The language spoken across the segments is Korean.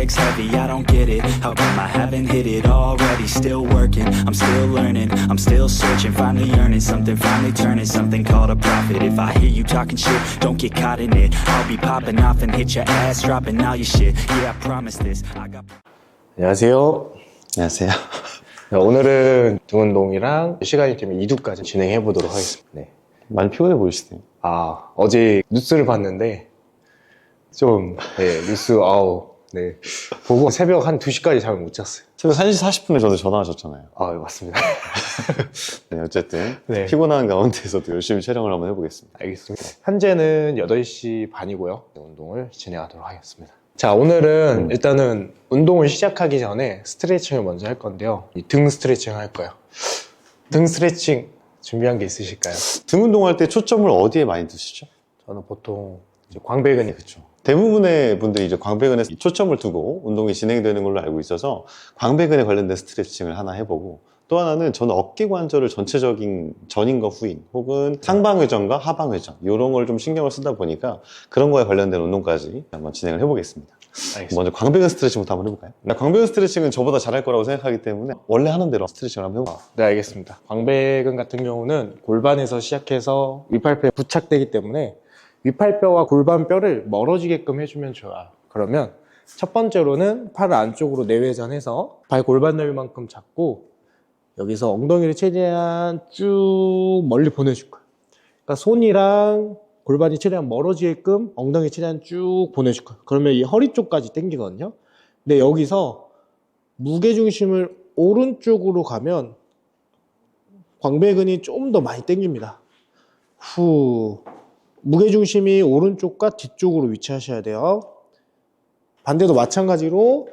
music's heavy, I don't get it. How come I haven't hit it already? Still working, I'm still learning, I'm still searching, finally earning something, finally turning something called a profit. If I hear you talking shit, don't get caught in it. I'll be popping off and hit your ass, dropping all your shit. Yeah, I promise this. I got... 안녕하세요. 안녕하세요. 네, 오늘은 등운동이랑 시간이 되면 2두까지 진행해 보도록 하겠습니다. 네. 많이 피곤해 보이시네요. 어제 뉴스를 봤는데 좀 뉴스 네, 보고 새벽 한 2시까지 잠을 못 잤어요. 새벽 1시 40분에 저한테 전화하셨잖아요. 맞습니다. 네, 어쨌든 네. 피곤한 가운데서도 열심히 촬영을 한번 해보겠습니다. 알겠습니다. 현재는 8시 반이고요. 운동을 진행하도록 하겠습니다. 자, 오늘은 일단은 운동을 시작하기 전에 스트레칭을 먼저 할 건데요. 이 등 스트레칭 할 거예요. 등 스트레칭 준비한 게 있으실까요? 등 운동할 때 초점을 어디에 많이 두시죠? 저는 보통 이제 광배근이 그렇죠. 대부분의 분들이 이제 광배근에 초점을 두고 운동이 진행되는 걸로 알고 있어서 광배근에 관련된 스트레칭을 하나 해보고, 또 하나는 저는 어깨 관절을 전체적인 전인과 후인 혹은 상방회전과 하방회전 이런 걸 좀 신경을 쓰다 보니까 그런 거에 관련된 운동까지 한번 진행을 해보겠습니다. 알겠습니다. 먼저 광배근 스트레칭부터 한번 해볼까요? 광배근 스트레칭은 저보다 잘할 거라고 생각하기 때문에 원래 하는 대로 스트레칭을 한번 해볼까요? 네, 알겠습니다. 광배근 같은 경우는 골반에서 시작해서 윗팔뼈에 부착되기 때문에 윗팔뼈와 골반뼈를 멀어지게끔 해주면 좋아요. 그러면 첫 번째로는 팔을 안쪽으로 내외전해서 발 골반 넓이만큼 잡고 여기서 엉덩이를 최대한 쭉 멀리 보내줄 거예요. 그러니까 손이랑 골반이 최대한 멀어지게끔 엉덩이 최대한 쭉 보내줄 거예요. 그러면 이 허리 쪽까지 당기거든요. 근데 여기서 무게중심을 오른쪽으로 가면 광배근이 좀 더 많이 당깁니다. 후. 무게중심이 오른쪽과 뒤쪽으로 위치하셔야 돼요. 반대도 마찬가지로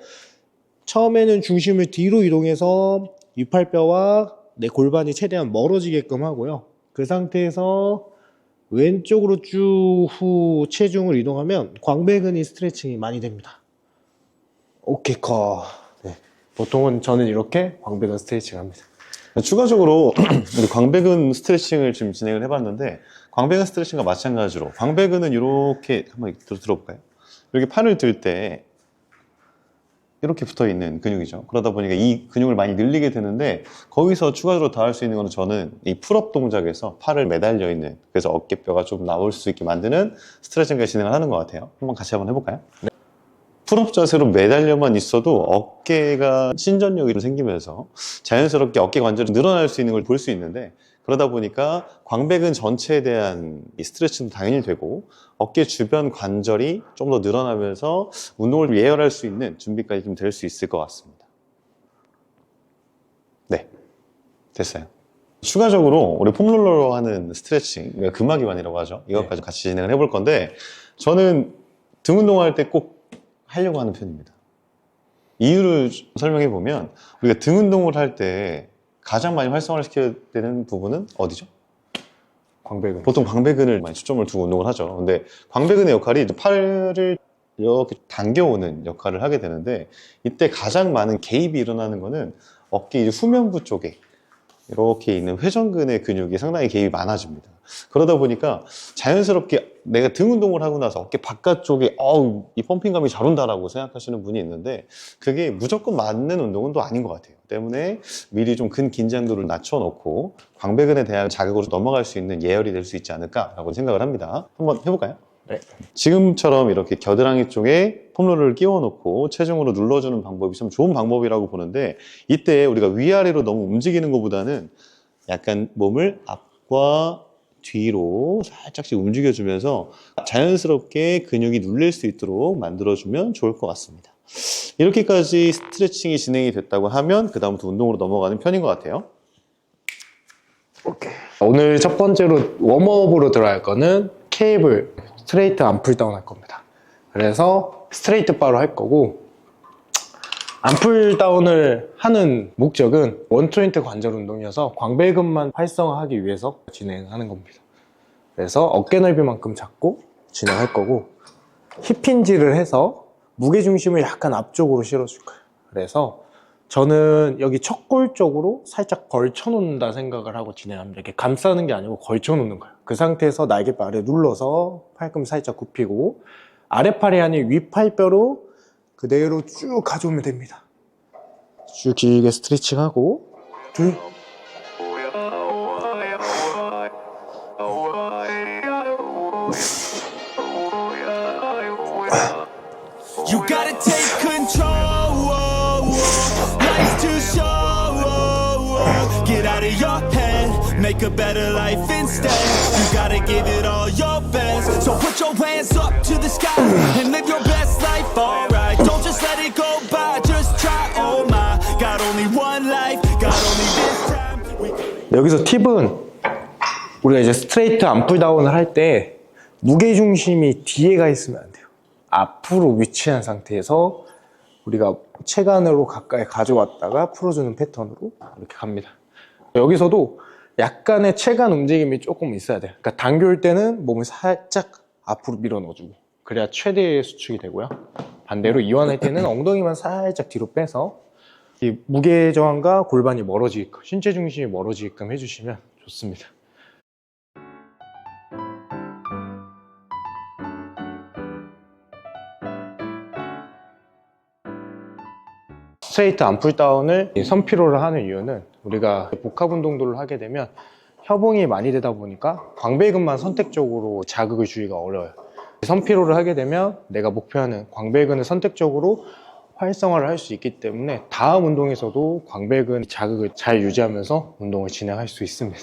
처음에는 중심을 뒤로 이동해서 윗팔뼈와 내 골반이 최대한 멀어지게끔 하고요. 그 상태에서 왼쪽으로 쭉 후 체중을 이동하면 광배근이 스트레칭이 많이 됩니다. 오케이 컷. 네. 보통은 저는 이렇게 광배근 스트레칭 합니다. 추가적으로 우리 광배근 스트레칭을 지금 진행을 해봤는데, 광배근 스트레칭과 마찬가지로 광배근은 이렇게 한번 들어볼까요? 이렇게 팔을 들 때 이렇게 붙어있는 근육이죠. 그러다 보니까 이 근육을 많이 늘리게 되는데, 거기서 추가적으로 더 할 수 있는 거는 저는 이 풀업 동작에서 팔을 매달려 있는, 그래서 어깨뼈가 좀 나올 수 있게 만드는 스트레칭까지 진행을 하는 것 같아요. 한번 같이 한번 해볼까요? 네. 풀업 자세로 매달려만 있어도 어깨가 신전력이 좀 생기면서 자연스럽게 어깨 관절이 늘어날 수 있는 걸 볼 수 있는데, 그러다 보니까 광배근 전체에 대한 이 스트레칭도 당연히 되고 어깨 주변 관절이 좀 더 늘어나면서 운동을 예열할 수 있는 준비까지 좀 될 수 있을 것 같습니다. 네, 됐어요. 추가적으로 우리 폼롤러로 하는 스트레칭, 금화기관이라고 하죠. 이것까지 같이 진행을 해볼 건데, 저는 등 운동할 때 꼭 하려고 하는 편입니다. 이유를 설명해 보면, 우리가 등 운동을 할 때 가장 많이 활성화를 시켜야 되는 부분은 어디죠? 광배근. 보통 광배근을 많이 초점을 두고 운동을 하죠. 근데 광배근의 역할이 이제 팔을 이렇게 당겨오는 역할을 하게 되는데, 이때 가장 많은 개입이 일어나는 거는 어깨 이제 후면부 쪽에 이렇게 있는 회전근의 근육이 상당히 개입이 많아집니다. 그러다 보니까 자연스럽게 내가 등 운동을 하고 나서 어깨 바깥쪽에 이 펌핑감이 잘 온다라고 생각하시는 분이 있는데, 그게 무조건 맞는 운동은 또 아닌 것 같아요. 때문에 미리 좀 근긴장도를 낮춰놓고 광배근에 대한 자극으로 넘어갈 수 있는 예열이 될 수 있지 않을까라고 생각을 합니다. 한번 해볼까요? 네. 지금처럼 이렇게 겨드랑이 쪽에 폼롤러를 끼워놓고 체중으로 눌러주는 방법이 참 좋은 방법이라고 보는데, 이때 우리가 위아래로 너무 움직이는 것보다는 약간 몸을 앞과 뒤로 살짝씩 움직여주면서 자연스럽게 근육이 눌릴 수 있도록 만들어주면 좋을 것 같습니다. 이렇게까지 스트레칭이 진행이 됐다고 하면 그 다음부터 운동으로 넘어가는 편인 것 같아요. 오케이. 오늘 첫 번째로 웜업으로 들어갈 거는 케이블 스트레이트 암풀다운 할 겁니다. 그래서 스트레이트 바로 할 거고, 암풀다운을 하는 목적은 원조인트 관절 운동이어서 광배근만 활성화하기 위해서 진행하는 겁니다. 그래서 어깨 넓이만큼 잡고 진행할 거고, 힙힌지를 해서 무게중심을 약간 앞쪽으로 실어줄 거예요. 그래서 저는 여기 척골 쪽으로 살짝 걸쳐 놓는다 생각을 하고 진행합니다. 이렇게 감싸는 게 아니고 걸쳐 놓는 거예요. 그 상태에서 날개뼈 아래 눌러서 팔꿈치 살짝 굽히고, 아랫팔이 아닌 윗팔뼈로 그대로 쭉 가져오면 됩니다. 쭉 길게 스트레칭하고 둘. You gotta take control. Life's too short. Get out of your head. Make a better life instead. You gotta give it all your best. So put your hands up to the sky and live your best life, alright. Don't just let it go by, just try. Oh my, got only one life, got only this time. 여기서 팁은 우리가 이제 스트레이트 암풀다운을 할 때 무게중심이 뒤에 가 있으면 안 돼요. 앞으로 위치한 상태에서 우리가 체간으로 가까이 가져왔다가 풀어주는 패턴으로 이렇게 갑니다. 여기서도 약간의 체간 움직임이 조금 있어야 돼요. 그러니까 당겨올 때는 몸을 살짝 앞으로 밀어 넣어주고, 그래야 최대의 수축이 되고요. 반대로 이완할 때는 엉덩이만 살짝 뒤로 빼서 이 무게 저항과 골반이 멀어지게끔, 신체 중심이 멀어지게끔 해주시면 좋습니다. 스트레이트 암풀다운을 선피로를 하는 이유는 우리가 복합 운동들을 하게 되면 협응이 많이 되다 보니까 광배근만 선택적으로 자극을 주기가 어려워요. 선피로를 하게 되면 내가 목표하는 광배근을 선택적으로 활성화를 할 수 있기 때문에 다음 운동에서도 광배근 자극을 잘 유지하면서 운동을 진행할 수 있습니다.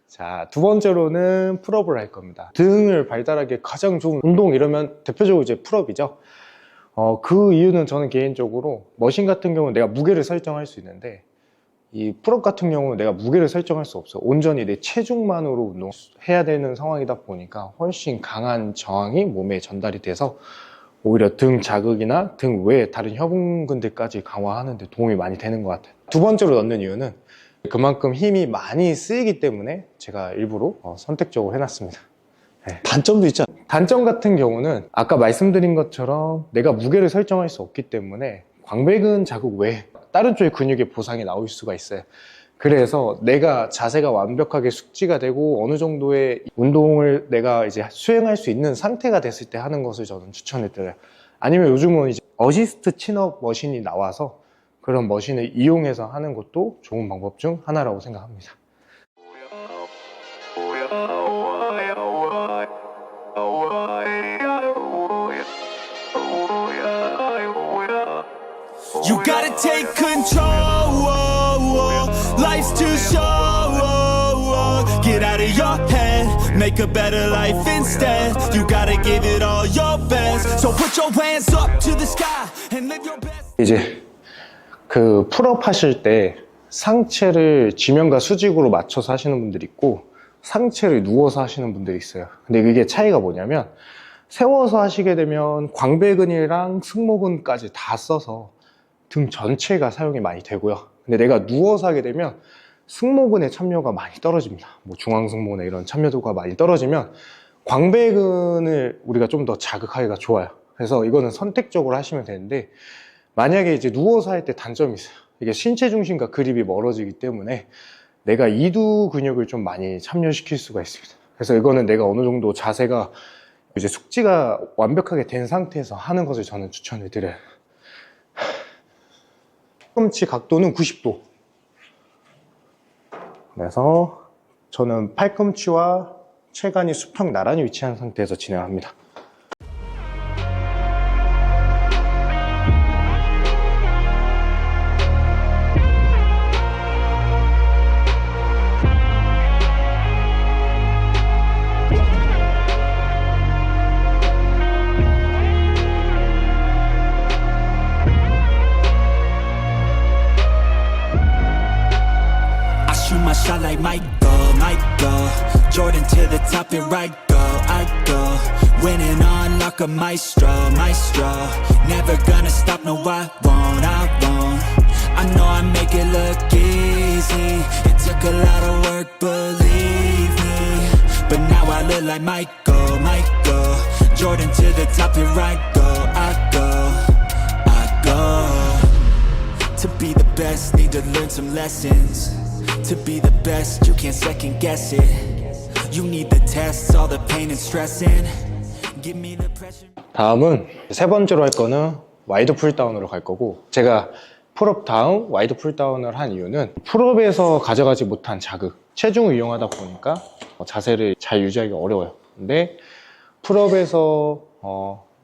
자, 두 번째로는 풀업을 할 겁니다. 등을 발달하기 가장 좋은 운동 이러면 대표적으로 이제 풀업이죠. 그 이유는 저는 개인적으로 머신 같은 경우는 내가 무게를 설정할 수 있는데 이 풀업 같은 경우는 내가 무게를 설정할 수 없어요. 온전히 내 체중만으로 운동해야 되는 상황이다 보니까 훨씬 강한 저항이 몸에 전달이 돼서 오히려 등 자극이나 등 외에 다른 협응근들까지 강화하는 데 도움이 많이 되는 것 같아요. 두 번째로 넣는 이유는 그만큼 힘이 많이 쓰이기 때문에 제가 일부러 선택적으로 해놨습니다. 네. 단점도 있지 않나요? 단점 같은 경우는 아까 말씀드린 것처럼 내가 무게를 설정할 수 없기 때문에 광배근 자극 외에 다른 쪽의 근육의 보상이 나올 수가 있어요. 그래서 내가 자세가 완벽하게 숙지가 되고 어느 정도의 운동을 내가 이제 수행할 수 있는 상태가 됐을 때 하는 것을 저는 추천해 드려요. 아니면 요즘은 이제 어시스트 친업 머신이 나와서 그런 머신을 이용해서 하는 것도 좋은 방법 중 하나라고 생각합니다. You gotta take control. Life's too short. Get out of your head. Make a better life instead. You gotta give it all your best. So put your hands up to the sky and live your best. 이제 그 풀업 하실 때 상체를 지면과 수직으로 맞춰서 하시는 분들이 있고 상체를 누워서 하시는 분들이 있어요. 근데 이게 차이가 뭐냐면 세워서 하시게 되면 광배근이랑 승모근까지 다 써서 등 전체가 사용이 많이 되고요. 근데 내가 누워서 하게 되면 승모근의 참여가 많이 떨어집니다. 뭐 중앙승모근에 이런 참여도가 많이 떨어지면 광배근을 우리가 좀 더 자극하기가 좋아요. 그래서 이거는 선택적으로 하시면 되는데 만약에 이제 누워서 할 때 단점이 있어요. 이게 신체 중심과 그립이 멀어지기 때문에 내가 이두 근육을 좀 많이 참여시킬 수가 있습니다. 그래서 이거는 내가 어느 정도 자세가 이제 숙지가 완벽하게 된 상태에서 하는 것을 저는 추천을 드려요. 팔꿈치 각도는 90도. 그래서 저는 팔꿈치와 체간이 수평 나란히 위치한 상태에서 진행합니다. Shot like Michael Jordan to the top and I go winning on like a maestro never gonna stop, no I won't I know I make it look easy, it took a lot of work, believe me, but now I look like Michael Jordan to the top and I go to be the best, need to learn some lessons. To be the best, you can't second guess it. You need the tests, all the pain and stressing. Give me the pressure. 다음은 세 번째로 할 거는 와이드 풀다운으로 갈 거고, 제가 풀업 다운, 와이드 풀다운을 한 이유는 풀업에서 가져가지 못한 자극, 체중을 이용하다 보니까 자세를 잘 유지하기 어려워요. 근데 풀업에서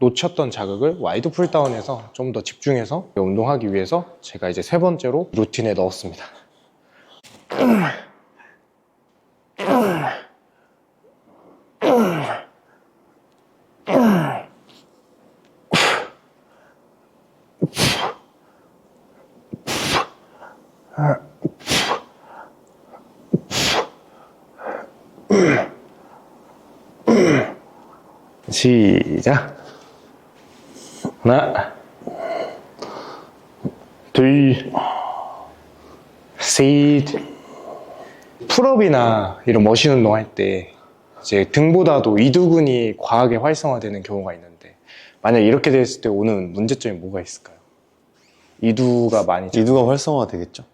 놓쳤던 자극을 와이드 풀다운에서 좀 더 집중해서 운동하기 위해서 제가 이제 세 번째로 루틴에 넣었습니다. 시작. 하나, 둘, 셋. 풀업이나 이런 머신 운동할 때 이제 등보다도 이두근이 과하게 활성화되는 경우가 있는데, 만약 이렇게 됐을 때 오는 문제점이 뭐가 있을까요? 이두가 활성화가 되겠죠.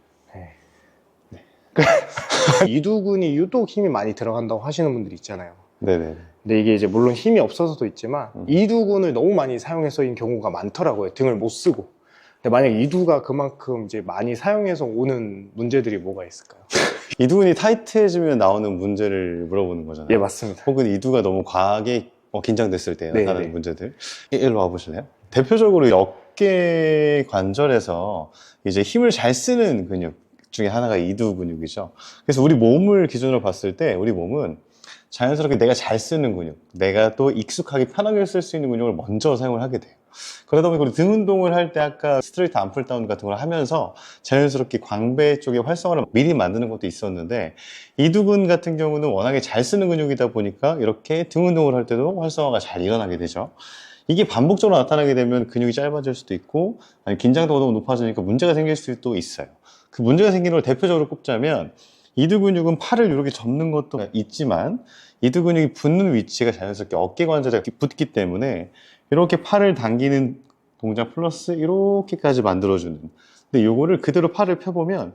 이두근이 유독 힘이 많이 들어간다고 하시는 분들이 있잖아요. 네네. 근데 이게 이제 물론 힘이 없어서도 있지만 이두근을 너무 많이 사용해서인 경우가 많더라고요. 등을 못 쓰고. 근데 만약 이두가 그만큼 이제 많이 사용해서 오는 문제들이 뭐가 있을까요? 이두근이 타이트해지면 나오는 문제를 물어보는 거잖아요. 예, 맞습니다. 혹은 이두가 너무 과하게 긴장됐을 때 나타나는 네네. 문제들. 일로 와보실래요? 대표적으로 어깨 관절에서 이제 힘을 잘 쓰는 근육 중에 하나가 이두 근육이죠. 그래서 우리 몸을 기준으로 봤을 때 우리 몸은 자연스럽게 내가 잘 쓰는 근육, 내가 또 익숙하게 편하게 쓸 수 있는 근육을 먼저 사용을 하게 돼요. 그러다 보니까 우리 등 운동을 할 때 아까 스트레이트 암풀다운 같은 걸 하면서 자연스럽게 광배 쪽의 활성화를 미리 만드는 것도 있었는데, 이두근 같은 경우는 워낙에 잘 쓰는 근육이다 보니까 이렇게 등 운동을 할 때도 활성화가 잘 일어나게 되죠. 이게 반복적으로 나타나게 되면 근육이 짧아질 수도 있고, 아니 긴장도가 너무 높아지니까 문제가 생길 수도 있어요. 그 문제가 생기는 걸 대표적으로 꼽자면, 이두 근육은 팔을 이렇게 접는 것도 있지만 이두 근육이 붙는 위치가 자연스럽게 어깨 관절에 붙기 때문에 이렇게 팔을 당기는 동작 플러스 이렇게까지 만들어주는, 근데 요거를 그대로 팔을 펴보면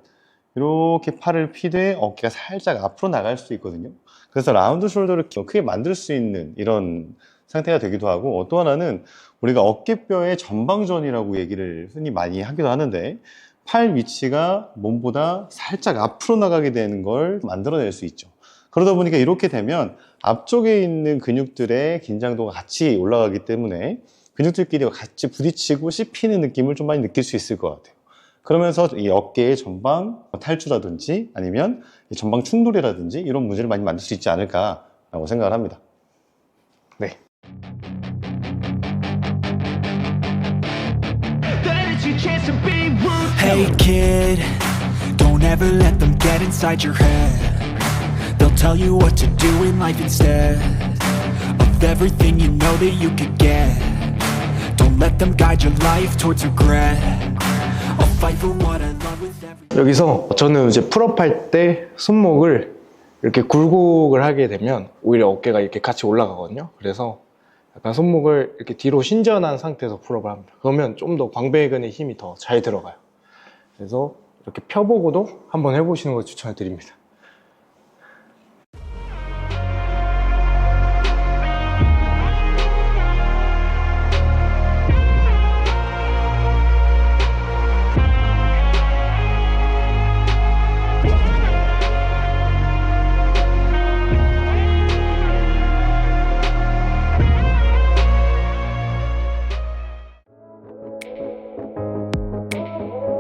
이렇게 팔을 피되 어깨가 살짝 앞으로 나갈 수 있거든요. 그래서 라운드 숄더를 크게 만들 수 있는 이런 상태가 되기도 하고, 또 하나는 우리가 어깨뼈의 전방전이라고 얘기를 흔히 많이 하기도 하는데, 팔 위치가 몸보다 살짝 앞으로 나가게 되는 걸 만들어낼 수 있죠. 그러다 보니까 이렇게 되면 앞쪽에 있는 근육들의 긴장도가 같이 올라가기 때문에 근육들끼리 같이 부딪히고 씹히는 느낌을 좀 많이 느낄 수 있을 것 같아요. 그러면서 이 어깨의 전방 탈주라든지 아니면 전방 충돌이라든지 이런 문제를 많이 만들 수 있지 않을까라고 생각을 합니다. 네. Hey kid, don't ever let them get inside your head. They'll tell you what to do in life instead of everything you know that you could get. Don't let them guide your life towards regret. I'll fight for what I love with every... 여기서 저는 이제 풀업할 때 손목을 이렇게 굴곡을 하게 되면 오히려 어깨가 이렇게 같이 올라가거든요. 그래서 약간 손목을 이렇게 뒤로 신전한 상태에서 풀업을 합니다. 그러면 좀 더 광배근의 힘이 더 잘 들어가요. 그래서 이렇게 펴보고도 한번 해보시는 걸 추천을 드립니다.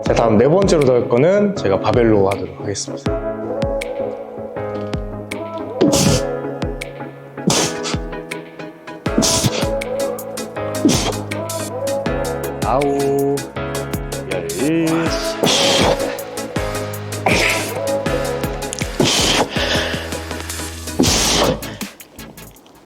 자, 다음 네 번째로 넣을 거는 제가 바벨로 하도록 하겠습니다. 아홉, 열,